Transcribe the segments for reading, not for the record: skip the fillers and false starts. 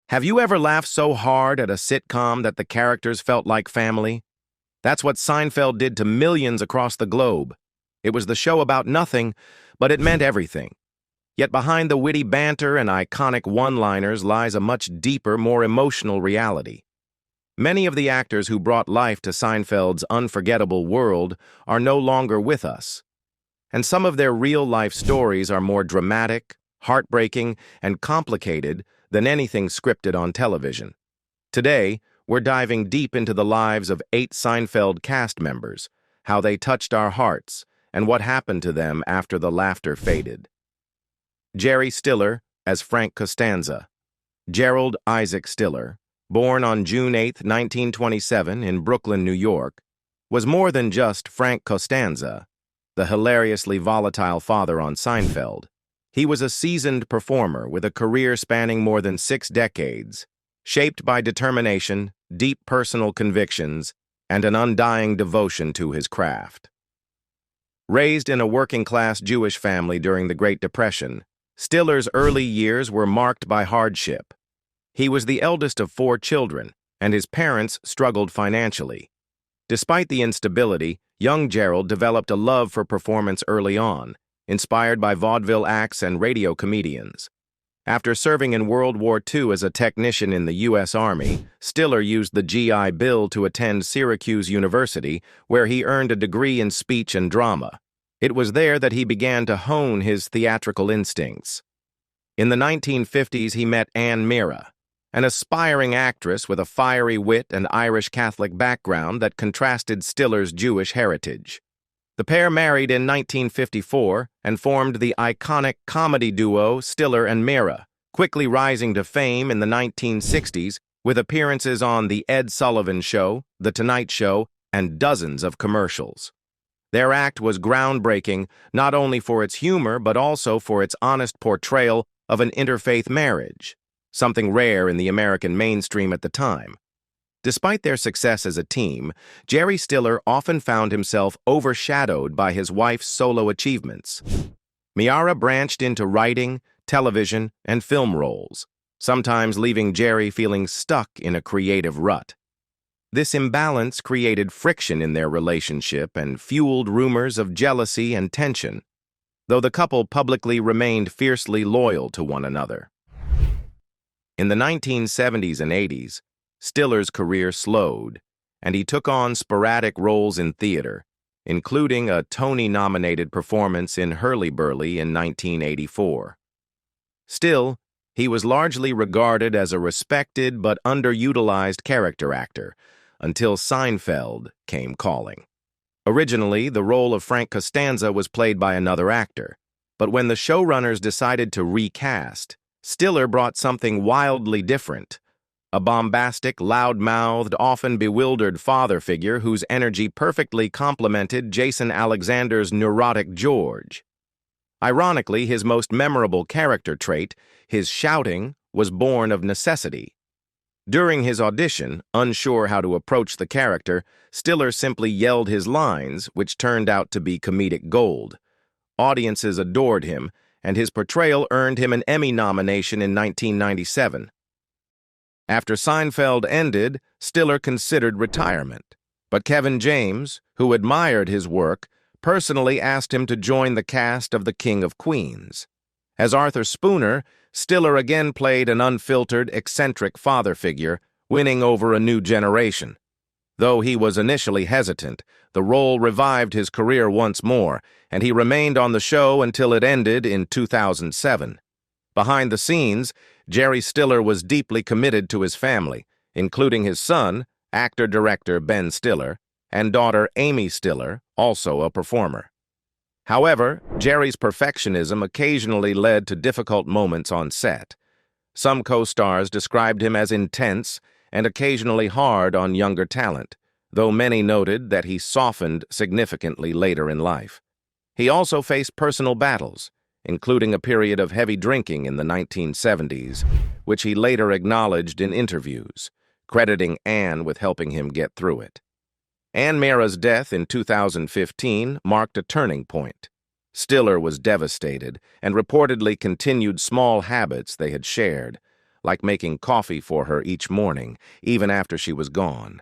Have you ever laughed so hard at a sitcom that the characters felt like family? That's what Seinfeld did to millions across the globe. It was the show about nothing, but it meant everything. Yet behind the witty banter and iconic one-liners lies a much deeper, more emotional reality. Many of the actors who brought life to Seinfeld's unforgettable world are no longer with us. And some of their real-life stories are more dramatic, heartbreaking, and complicated than anything scripted on television. Today, we're diving deep into the lives of 8 Seinfeld cast members, how they touched our hearts, and what happened to them after the laughter faded. Jerry Stiller as Frank Costanza. Gerald Isaac Stiller, born on June 8, 1927 in Brooklyn, New York, was more than just Frank Costanza, the hilariously volatile father on Seinfeld. He was a seasoned performer with a career spanning more than 6 decades, shaped by determination, deep personal convictions, and an undying devotion to his craft. Raised in a working-class Jewish family during the Great Depression, Stiller's early years were marked by hardship. He was the eldest of 4 children, and his parents struggled financially. Despite the instability, young Gerald developed a love for performance early on, inspired by vaudeville acts and radio comedians. After serving in World War II as a technician in the U.S. Army, Stiller used the GI Bill to attend Syracuse University, where he earned a degree in speech and drama. It was there that he began to hone his theatrical instincts. In the 1950s, he met Anne Meara, an aspiring actress with a fiery wit and Irish Catholic background that contrasted Stiller's Jewish heritage. The pair married in 1954 and formed the iconic comedy duo Stiller and Meara, quickly rising to fame in the 1960s with appearances on The Ed Sullivan Show, The Tonight Show, and dozens of commercials. Their act was groundbreaking not only for its humor but also for its honest portrayal of an interfaith marriage, something rare in the American mainstream at the time. Despite their success as a team, Jerry Stiller often found himself overshadowed by his wife's solo achievements. Meara branched into writing, television, and film roles, sometimes leaving Jerry feeling stuck in a creative rut. This imbalance created friction in their relationship and fueled rumors of jealousy and tension, though the couple publicly remained fiercely loyal to one another. In the 1970s and 80s, Stiller's career slowed, and he took on sporadic roles in theater, including a Tony-nominated performance in Hurly-Burly in 1984. Still, he was largely regarded as a respected but underutilized character actor until Seinfeld came calling. Originally, the role of Frank Costanza was played by another actor, but when the showrunners decided to recast, Stiller brought something wildly different. A bombastic, loud-mouthed, often bewildered father figure whose energy perfectly complemented Jason Alexander's neurotic George. Ironically, his most memorable character trait, his shouting, was born of necessity. During his audition, unsure how to approach the character, Stiller simply yelled his lines, which turned out to be comedic gold. Audiences adored him, and his portrayal earned him an Emmy nomination in 1997. After Seinfeld ended, Stiller considered retirement, but Kevin James, who admired his work, personally asked him to join the cast of The King of Queens. As Arthur Spooner, Stiller again played an unfiltered, eccentric father figure, winning over a new generation. Though he was initially hesitant, the role revived his career once more, and he remained on the show until it ended in 2007. Behind the scenes, Jerry Stiller was deeply committed to his family, including his son, actor-director Ben Stiller, and daughter Amy Stiller, also a performer. However, Jerry's perfectionism occasionally led to difficult moments on set. Some co-stars described him as intense and occasionally hard on younger talent, though many noted that he softened significantly later in life. He also faced personal battles, including a period of heavy drinking in the 1970s, which he later acknowledged in interviews, crediting Anne with helping him get through it. Anne Meara's death in 2015 marked a turning point. Stiller was devastated and reportedly continued small habits they had shared, like making coffee for her each morning, even after she was gone.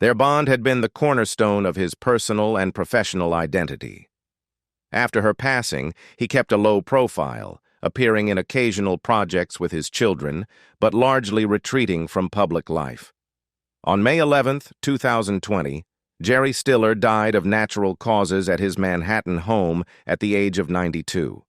Their bond had been the cornerstone of his personal and professional identity. After her passing, he kept a low profile, appearing in occasional projects with his children, but largely retreating from public life. On May 11, 2020, Jerry Stiller died of natural causes at his Manhattan home at the age of 92.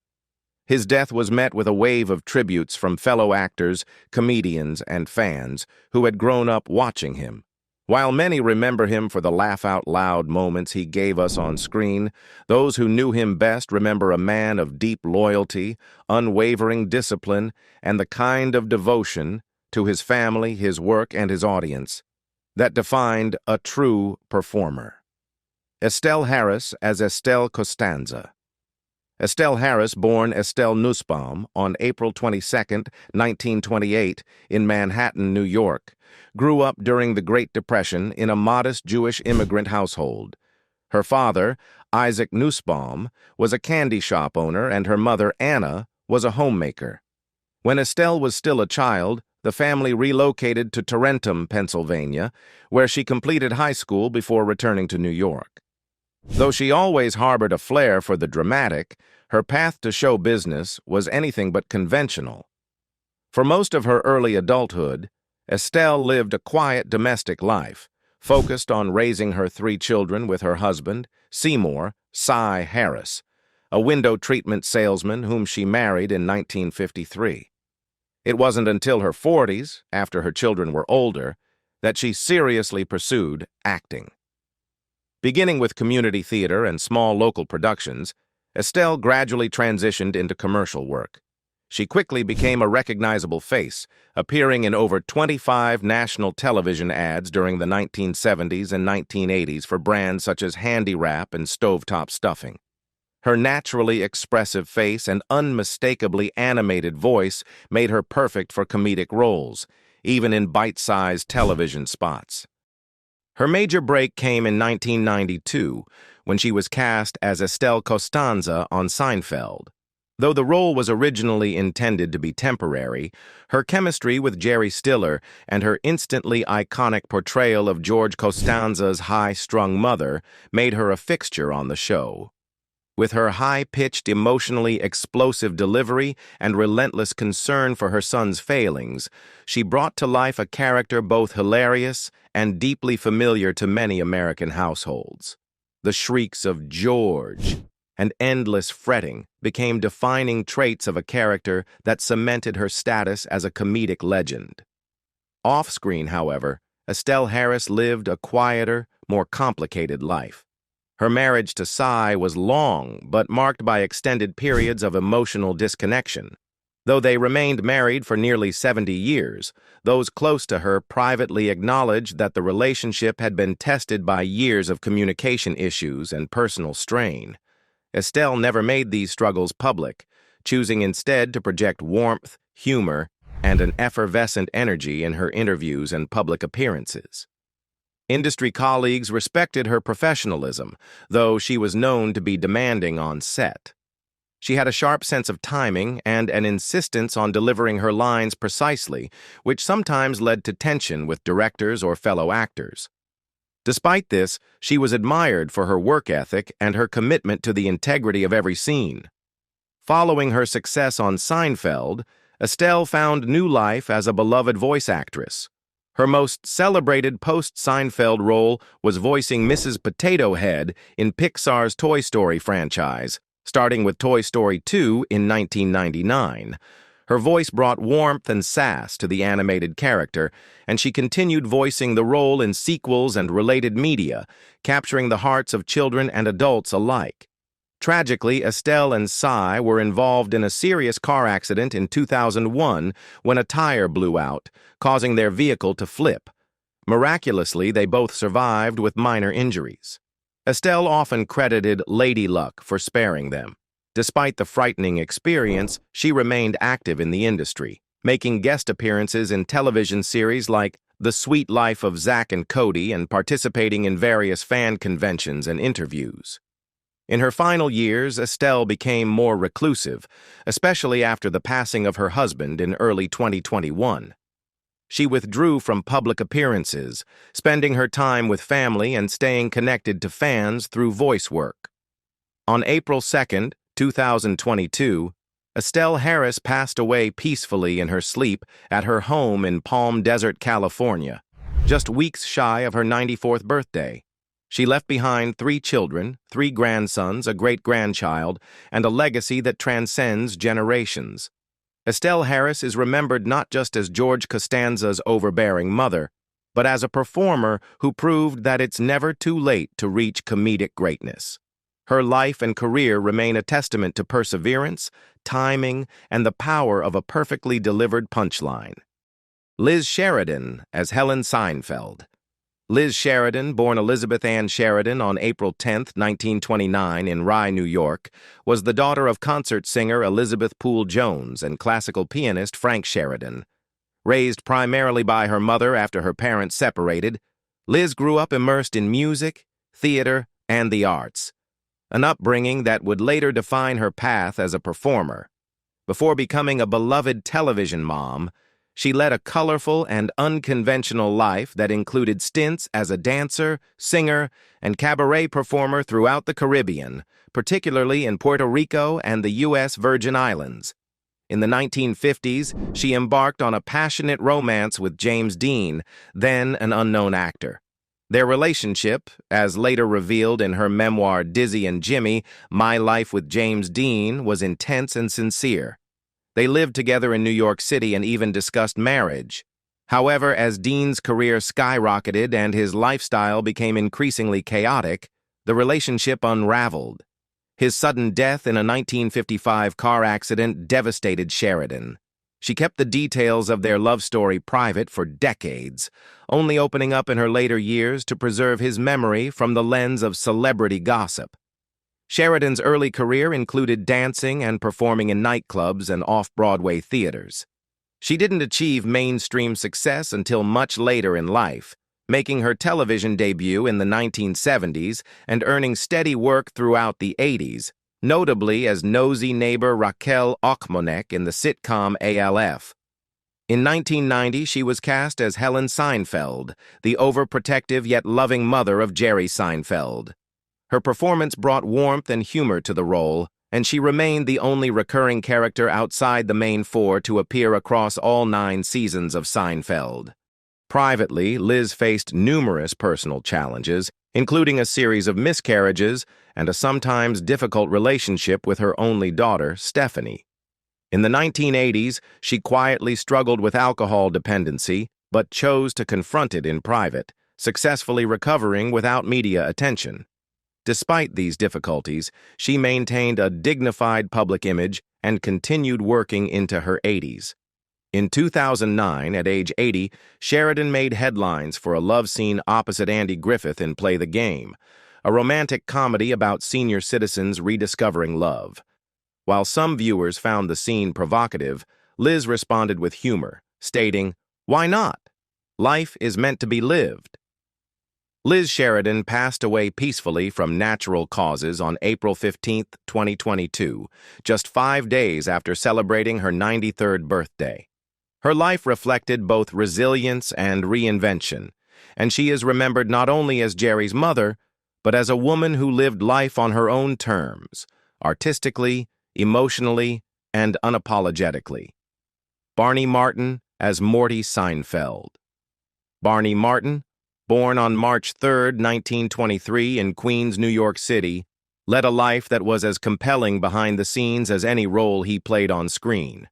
His death was met with a wave of tributes from fellow actors, comedians, and fans who had grown up watching him. While many remember him for the laugh-out-loud moments he gave us on screen, those who knew him best remember a man of deep loyalty, unwavering discipline, and the kind of devotion to his family, his work, and his audience that defined a true performer. Estelle Harris as Estelle Costanza. Estelle Harris, born Estelle Nussbaum on April 22, 1928, in Manhattan, New York, grew up during the Great Depression in a modest Jewish immigrant household. Her father, Isaac Nussbaum, was a candy shop owner, and her mother, Anna, was a homemaker. When Estelle was still a child, the family relocated to Tarentum, Pennsylvania, where she completed high school before returning to New York. Though she always harbored a flair for the dramatic, her path to show business was anything but conventional. For most of her early adulthood, Estelle lived a quiet domestic life, focused on raising her 3 children with her husband, Seymour "Cy" Harris, a window treatment salesman whom she married in 1953. It wasn't until her 40s, after her children were older, that she seriously pursued acting. Beginning with community theater and small local productions, Estelle gradually transitioned into commercial work. She quickly became a recognizable face, appearing in over 25 national television ads during the 1970s and 1980s for brands such as Handy Wrap and Stovetop Stuffing. Her naturally expressive face and unmistakably animated voice made her perfect for comedic roles, even in bite-sized television spots. Her major break came in 1992, when she was cast as Estelle Costanza on Seinfeld. Though the role was originally intended to be temporary, her chemistry with Jerry Stiller and her instantly iconic portrayal of George Costanza's high-strung mother made her a fixture on the show. With her high-pitched, emotionally explosive delivery and relentless concern for her son's failings, she brought to life a character both hilarious and deeply familiar to many American households. The shrieks of "George" and endless fretting became defining traits of a character that cemented her status as a comedic legend. Off-screen, however, Estelle Harris lived a quieter, more complicated life. Her marriage to Cy was long, but marked by extended periods of emotional disconnection. Though they remained married for nearly 70 years, those close to her privately acknowledged that the relationship had been tested by years of communication issues and personal strain. Estelle never made these struggles public, choosing instead to project warmth, humor, and an effervescent energy in her interviews and public appearances. Industry colleagues respected her professionalism, though she was known to be demanding on set. She had a sharp sense of timing and an insistence on delivering her lines precisely, which sometimes led to tension with directors or fellow actors. Despite this, she was admired for her work ethic and her commitment to the integrity of every scene. Following her success on Seinfeld, Estelle found new life as a beloved voice actress. Her most celebrated post-Seinfeld role was voicing Mrs. Potato Head in Pixar's Toy Story franchise, starting with Toy Story 2 in 1999. Her voice brought warmth and sass to the animated character, and she continued voicing the role in sequels and related media, capturing the hearts of children and adults alike. Tragically, Estelle and Cy were involved in a serious car accident in 2001 when a tire blew out, causing their vehicle to flip. Miraculously, they both survived with minor injuries. Estelle often credited Lady Luck for sparing them. Despite the frightening experience, she remained active in the industry, making guest appearances in television series like The Sweet Life of Zack and Cody and participating in various fan conventions and interviews. In her final years, Estelle became more reclusive, especially after the passing of her husband in early 2021. She withdrew from public appearances, spending her time with family and staying connected to fans through voice work. On April 2, 2022, Estelle Harris passed away peacefully in her sleep at her home in Palm Desert, California, just weeks shy of her 94th birthday. She left behind 3 children, 3 grandsons, a great-grandchild, and a legacy that transcends generations. Estelle Harris is remembered not just as George Costanza's overbearing mother, but as a performer who proved that it's never too late to reach comedic greatness. Her life and career remain a testament to perseverance, timing, and the power of a perfectly delivered punchline. Liz Sheridan as Helen Seinfeld. Liz Sheridan, born Elizabeth Ann Sheridan on April 10, 1929, in Rye, New York, was the daughter of concert singer Elizabeth Poole Jones and classical pianist Frank Sheridan. Raised primarily by her mother after her parents separated, Liz grew up immersed in music, theater, and the arts, an upbringing that would later define her path as a performer. Before becoming a beloved television mom, she led a colorful and unconventional life that included stints as a dancer, singer, and cabaret performer throughout the Caribbean, particularly in Puerto Rico and the U.S. Virgin Islands. In the 1950s, she embarked on a passionate romance with James Dean, then an unknown actor. Their relationship, as later revealed in her memoir Dizzy and Jimmy, My Life with James Dean, was intense and sincere. They lived together in New York City and even discussed marriage. However, as Dean's career skyrocketed and his lifestyle became increasingly chaotic, the relationship unraveled. His sudden death in a 1955 car accident devastated Sheridan. She kept the details of their love story private for decades, only opening up in her later years to preserve his memory from the lens of celebrity gossip. Sheridan's early career included dancing and performing in nightclubs and off-Broadway theaters. She didn't achieve mainstream success until much later in life, making her television debut in the 1970s and earning steady work throughout the 80s, notably as nosy neighbor Raquel Ochmonek in the sitcom ALF. In 1990, she was cast as Helen Seinfeld, the overprotective yet loving mother of Jerry Seinfeld. Her performance brought warmth and humor to the role, and she remained the only recurring character outside the main 4 to appear across all 9 seasons of Seinfeld. Privately, Liz faced numerous personal challenges, including a series of miscarriages and a sometimes difficult relationship with her only daughter, Stephanie. In the 1980s, she quietly struggled with alcohol dependency, but chose to confront it in private, successfully recovering without media attention. Despite these difficulties, she maintained a dignified public image and continued working into her 80s. In 2009, at age 80, Sheridan made headlines for a love scene opposite Andy Griffith in Play the Game, a romantic comedy about senior citizens rediscovering love. While some viewers found the scene provocative, Liz responded with humor, stating, "Why not? Life is meant to be lived." Liz Sheridan passed away peacefully from natural causes on April 15, 2022, just 5 days after celebrating her 93rd birthday. Her life reflected both resilience and reinvention, and she is remembered not only as Jerry's mother, but as a woman who lived life on her own terms, artistically, emotionally, and unapologetically. Barney Martin as Morty Seinfeld. Barney Martin, born on March 3, 1923 in Queens, New York City, led a life that was as compelling behind the scenes as any role he played on screen.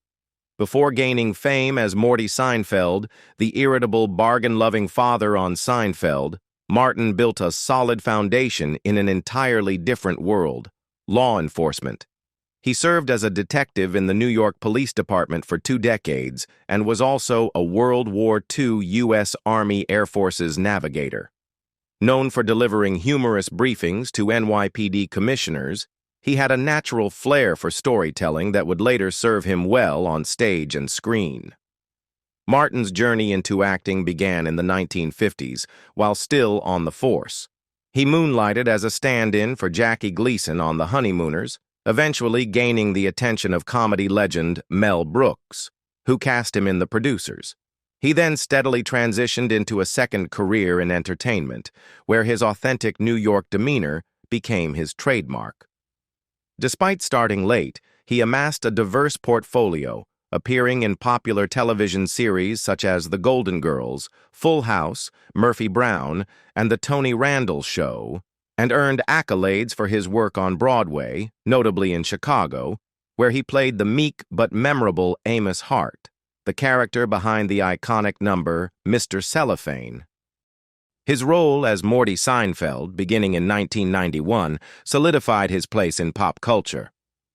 Before gaining fame as Morty Seinfeld, the irritable, bargain-loving father on Seinfeld, Martin built a solid foundation in an entirely different world, law enforcement. He served as a detective in the New York Police Department for 2 decades and was also a World War II U.S. Army Air Force's navigator. Known for delivering humorous briefings to NYPD commissioners, he had a natural flair for storytelling that would later serve him well on stage and screen. Martin's journey into acting began in the 1950s, while still on the force. He moonlighted as a stand-in for Jackie Gleason on The Honeymooners, eventually gaining the attention of comedy legend Mel Brooks, who cast him in The Producers. He then steadily transitioned into a second career in entertainment, where his authentic New York demeanor became his trademark. Despite starting late, he amassed a diverse portfolio, appearing in popular television series such as The Golden Girls, Full House, Murphy Brown, and The Tony Randall Show, and earned accolades for his work on Broadway, notably in Chicago, where he played the meek but memorable Amos Hart, the character behind the iconic number Mr. Cellophane. His role as Morty Seinfeld, beginning in 1991, solidified his place in pop culture.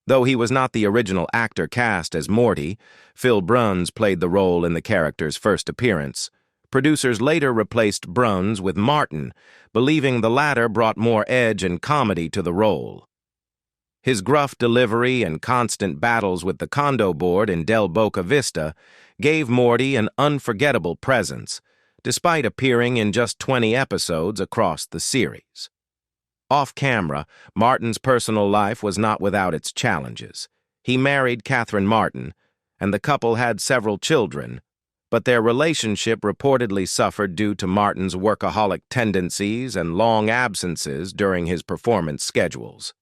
Though he was not the original actor cast as Morty, Phil Bruns played the role in the character's first appearance. Producers later replaced Bruns with Martin, believing the latter brought more edge and comedy to the role. His gruff delivery and constant battles with the condo board in Del Boca Vista gave Morty an unforgettable presence, despite appearing in just 20 episodes across the series. Off-camera, Martin's personal life was not without its challenges. He married Catherine Martin, and the couple had several children, but their relationship reportedly suffered due to Martin's workaholic tendencies and long absences during his performance schedules.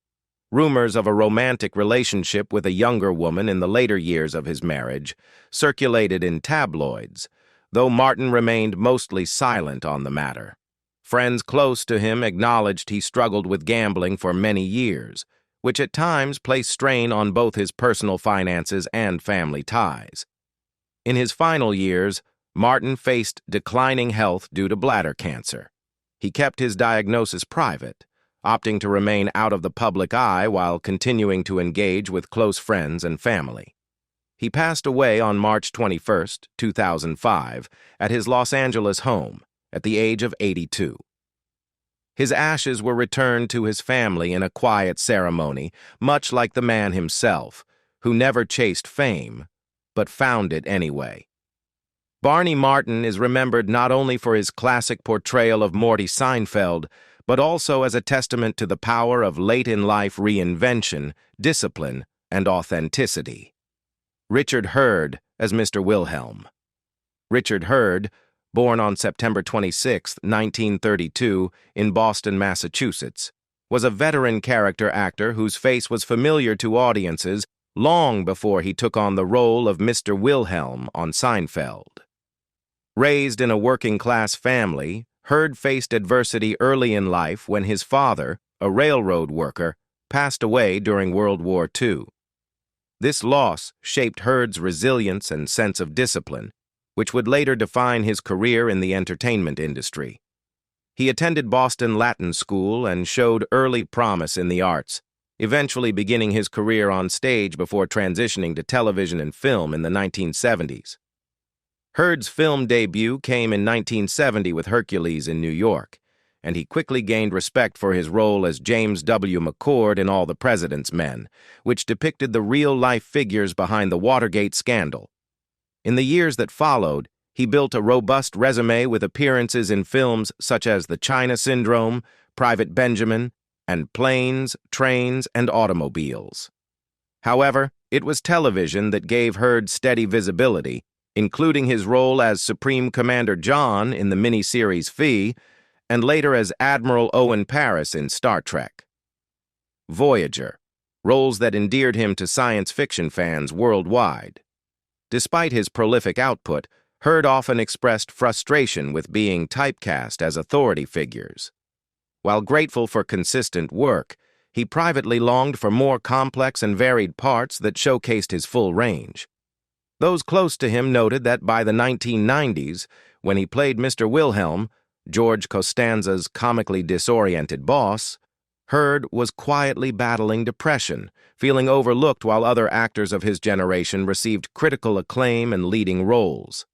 Rumors of a romantic relationship with a younger woman in the later years of his marriage circulated in tabloids, though Martin remained mostly silent on the matter. Friends close to him acknowledged he struggled with gambling for many years, which at times placed strain on both his personal finances and family ties. In his final years, Martin faced declining health due to bladder cancer. He kept his diagnosis private, opting to remain out of the public eye while continuing to engage with close friends and family. He passed away on March 21, 2005, at his Los Angeles home, at the age of 82. His ashes were returned to his family in a quiet ceremony, much like the man himself, who never chased fame, but found it anyway. Barney Martin is remembered not only for his classic portrayal of Morty Seinfeld, but also as a testament to the power of late-in-life reinvention, discipline, and authenticity. Richard Hurd as Mr. Wilhelm. Richard Hurd, born on September 26, 1932, in Boston, Massachusetts, was a veteran character actor whose face was familiar to audiences long before he took on the role of Mr. Wilhelm on Seinfeld. Raised in a working-class family, Hurd faced adversity early in life when his father, a railroad worker, passed away during World War II. This loss shaped Hurd's resilience and sense of discipline, which would later define his career in the entertainment industry. He attended Boston Latin School and showed early promise in the arts, eventually beginning his career on stage before transitioning to television and film in the 1970s. Hurd's film debut came in 1970 with Hercules in New York, and he quickly gained respect for his role as James W. McCord in All the President's Men, which depicted the real-life figures behind the Watergate scandal. In the years that followed, he built a robust resume with appearances in films such as The China Syndrome, Private Benjamin, and Planes, Trains, and Automobiles. However, it was television that gave Hurd steady visibility, including his role as Supreme Commander John in the miniseries Fee, and later as Admiral Owen Paris in Star Trek. Voyager, roles that endeared him to science fiction fans worldwide. Despite his prolific output, Hurd often expressed frustration with being typecast as authority figures. While grateful for consistent work, he privately longed for more complex and varied parts that showcased his full range. Those close to him noted that by the 1990s, when he played Mr. Wilhelm, George Costanza's comically disoriented boss, Hurd was quietly battling depression, feeling overlooked while other actors of his generation received critical acclaim and leading roles.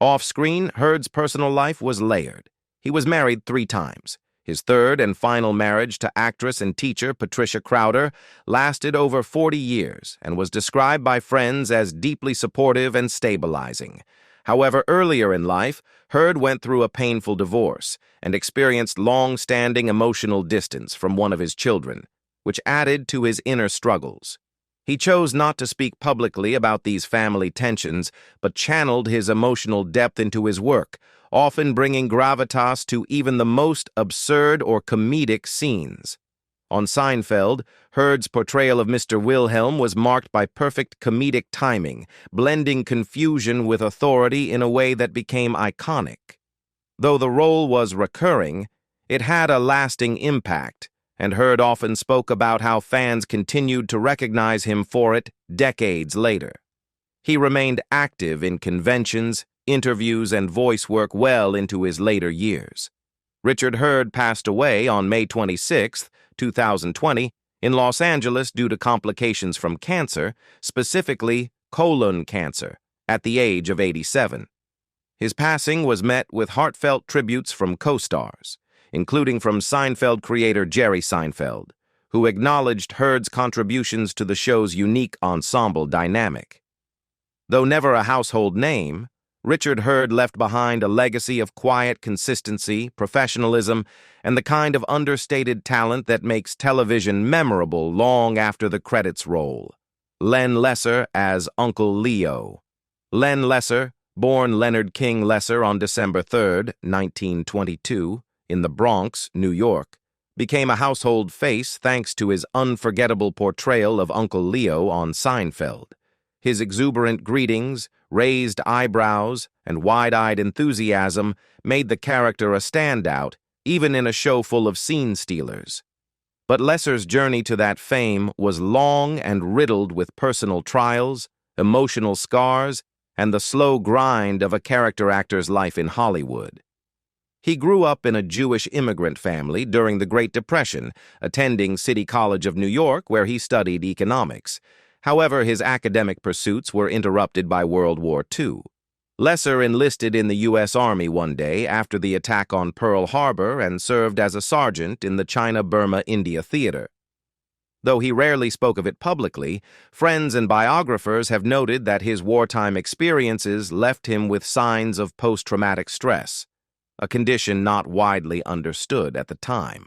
Off-screen, Hurd's personal life was layered. He was married 3 times. His third and final marriage to actress and teacher Patricia Crowder lasted over 40 years and was described by friends as deeply supportive and stabilizing. However, earlier in life, Hurd went through a painful divorce and experienced long-standing emotional distance from one of his children, which added to his inner struggles. He chose not to speak publicly about these family tensions, but channeled his emotional depth into his work, often bringing gravitas to even the most absurd or comedic scenes. On Seinfeld, Hurd's portrayal of Mr. Wilhelm was marked by perfect comedic timing, blending confusion with authority in a way that became iconic. Though the role was recurring, it had a lasting impact, and Hurd often spoke about how fans continued to recognize him for it decades later. He remained active in conventions, interviews, and voice work well into his later years. Richard Hurd passed away on May 26, 2020, in Los Angeles due to complications from cancer, specifically colon cancer, at the age of 87. His passing was met with heartfelt tributes from co-stars, including from Seinfeld creator Jerry Seinfeld, who acknowledged Hurd's contributions to the show's unique ensemble dynamic. Though never a household name, Richard Hurd left behind a legacy of quiet consistency, professionalism, and the kind of understated talent that makes television memorable long after the credits roll. Len Lesser as Uncle Leo. Len Lesser, born Leonard King Lesser on December 3, 1922, in the Bronx, New York, became a household face thanks to his unforgettable portrayal of Uncle Leo on Seinfeld. His exuberant greetings, raised eyebrows, and wide-eyed enthusiasm made the character a standout, even in a show full of scene stealers. But Lesser's journey to that fame was long and riddled with personal trials, emotional scars, and the slow grind of a character actor's life in Hollywood. He grew up in a Jewish immigrant family during the Great Depression, attending City College of New York, where he studied economics. However, his academic pursuits were interrupted by World War II. Lesser enlisted in the U.S. Army one day after the attack on Pearl Harbor and served as a sergeant in the China-Burma-India Theater. Though he rarely spoke of it publicly, friends and biographers have noted that his wartime experiences left him with signs of post-traumatic stress, a condition not widely understood at the time.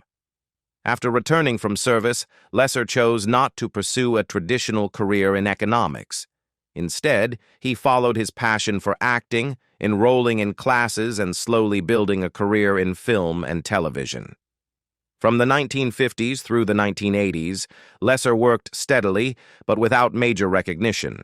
After returning from service, Lesser chose not to pursue a traditional career in economics. Instead, he followed his passion for acting, enrolling in classes and slowly building a career in film and television. From the 1950s through the 1980s, Lesser worked steadily, but without major recognition.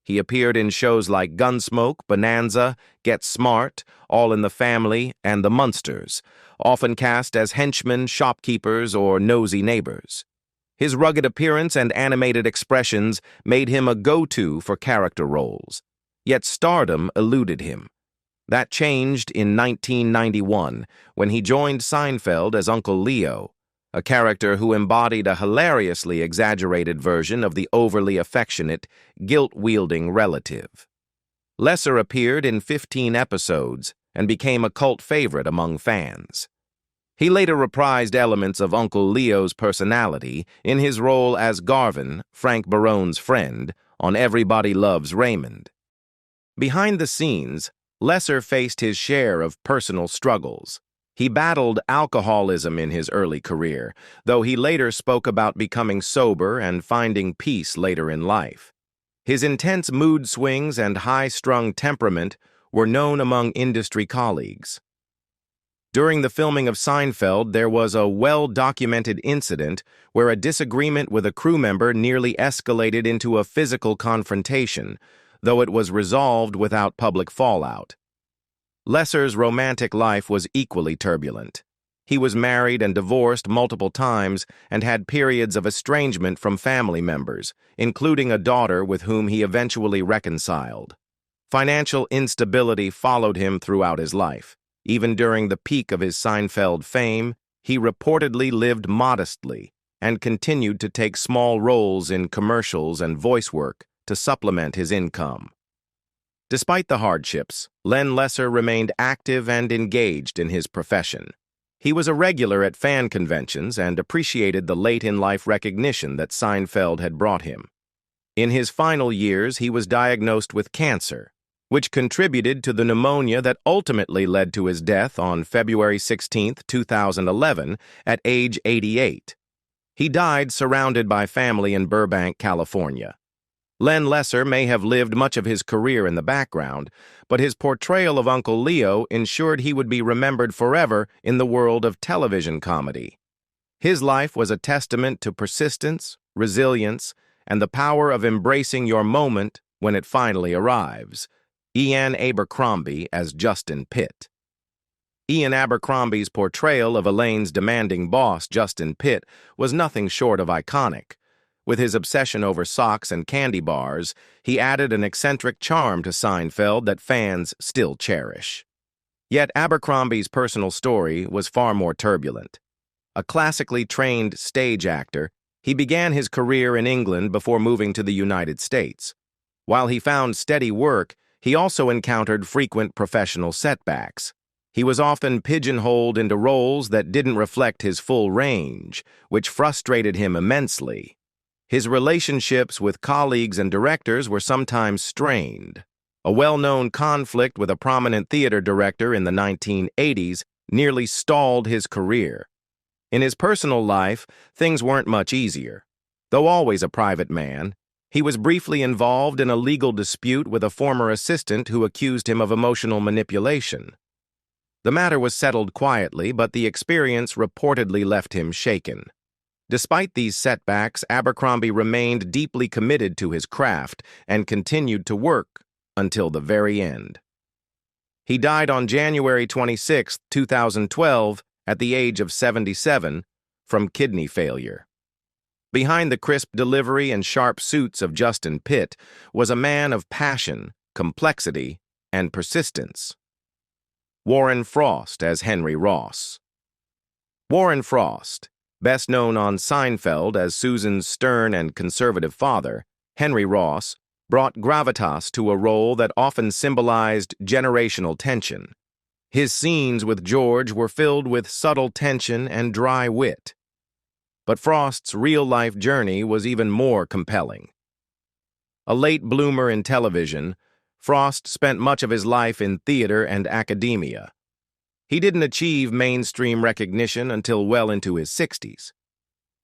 He appeared in shows like Gunsmoke, Bonanza, Get Smart, All in the Family, and The Munsters, often cast as henchmen, shopkeepers, or nosy neighbors. His rugged appearance and animated expressions made him a go-to for character roles, yet stardom eluded him. That changed in 1991 when he joined Seinfeld as Uncle Leo, a character who embodied a hilariously exaggerated version of the overly affectionate, guilt-wielding relative. Lesser appeared in 15 episodes and became a cult favorite among fans. He later reprised elements of Uncle Leo's personality in his role as Garvin, Frank Barone's friend, on Everybody Loves Raymond. Behind the scenes, Lesser faced his share of personal struggles. He battled alcoholism in his early career, though he later spoke about becoming sober and finding peace later in life. His intense mood swings and high-strung temperament were known among industry colleagues. During the filming of Seinfeld, there was a well-documented incident where a disagreement with a crew member nearly escalated into a physical confrontation, though it was resolved without public fallout. Lesser's romantic life was equally turbulent. He was married and divorced multiple times and had periods of estrangement from family members, including a daughter with whom he eventually reconciled. Financial instability followed him throughout his life. Even during the peak of his Seinfeld fame, he reportedly lived modestly and continued to take small roles in commercials and voice work to supplement his income. Despite the hardships, Len Lesser remained active and engaged in his profession. He was a regular at fan conventions and appreciated the late-in-life recognition that Seinfeld had brought him. In his final years, he was diagnosed with cancer, which contributed to the pneumonia that ultimately led to his death on February 16, 2011, at age 88. He died surrounded by family in Burbank, California. Len Lesser may have lived much of his career in the background, but his portrayal of Uncle Leo ensured he would be remembered forever in the world of television comedy. His life was a testament to persistence, resilience, and the power of embracing your moment when it finally arrives. Ian Abercrombie as Justin Pitt. Ian Abercrombie's portrayal of Elaine's demanding boss, Justin Pitt, was nothing short of iconic. With his obsession over socks and candy bars, he added an eccentric charm to Seinfeld that fans still cherish. Yet Abercrombie's personal story was far more turbulent. A classically trained stage actor, he began his career in England before moving to the United States. While he found steady work, he also encountered frequent professional setbacks. He was often pigeonholed into roles that didn't reflect his full range, which frustrated him immensely. His relationships with colleagues and directors were sometimes strained. A well-known conflict with a prominent theater director in the 1980s nearly stalled his career. In his personal life, things weren't much easier. Though always a private man, he was briefly involved in a legal dispute with a former assistant who accused him of emotional manipulation. The matter was settled quietly, but the experience reportedly left him shaken. Despite these setbacks, Abercrombie remained deeply committed to his craft and continued to work until the very end. He died on January 26, 2012, at the age of 77, from kidney failure. Behind the crisp delivery and sharp suits of Justin Pitt was a man of passion, complexity, and persistence. Warren Frost as Henry Ross. Warren Frost, best known on Seinfeld as Susan's stern and conservative father, Henry Ross, brought gravitas to a role that often symbolized generational tension. His scenes with George were filled with subtle tension and dry wit. But Frost's real-life journey was even more compelling. A late bloomer in television, Frost spent much of his life in theater and academia. He didn't achieve mainstream recognition until well into his 60s.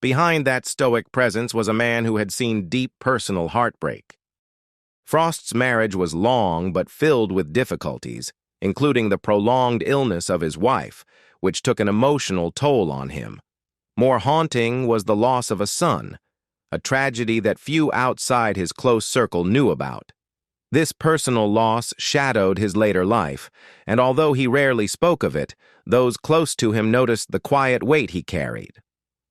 Behind that stoic presence was a man who had seen deep personal heartbreak. Frost's marriage was long but filled with difficulties, including the prolonged illness of his wife, which took an emotional toll on him. More haunting was the loss of a son, a tragedy that few outside his close circle knew about. This personal loss shadowed his later life, and although he rarely spoke of it, those close to him noticed the quiet weight he carried.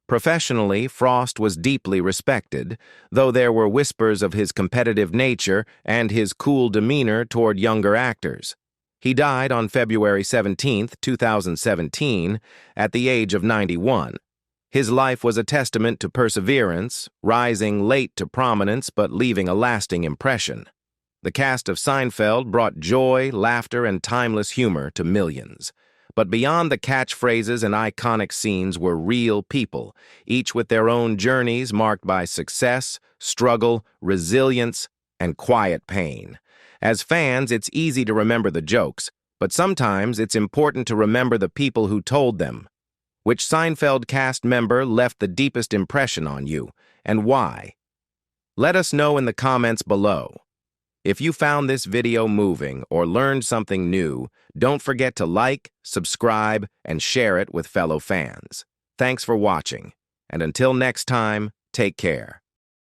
Professionally, Frost was deeply respected, though there were whispers of his competitive nature and his cool demeanor toward younger actors. He died on February 17, 2017, at the age of 91. His life was a testament to perseverance, rising late to prominence but leaving a lasting impression. The cast of Seinfeld brought joy, laughter, and timeless humor to millions. But beyond the catchphrases and iconic scenes were real people, each with their own journeys marked by success, struggle, resilience, and quiet pain. As fans, it's easy to remember the jokes, but sometimes it's important to remember the people who told them. Which Seinfeld cast member left the deepest impression on you, and why? Let us know in the comments below. If you found this video moving or learned something new, don't forget to like, subscribe, and share it with fellow fans. Thanks for watching, and until next time, take care.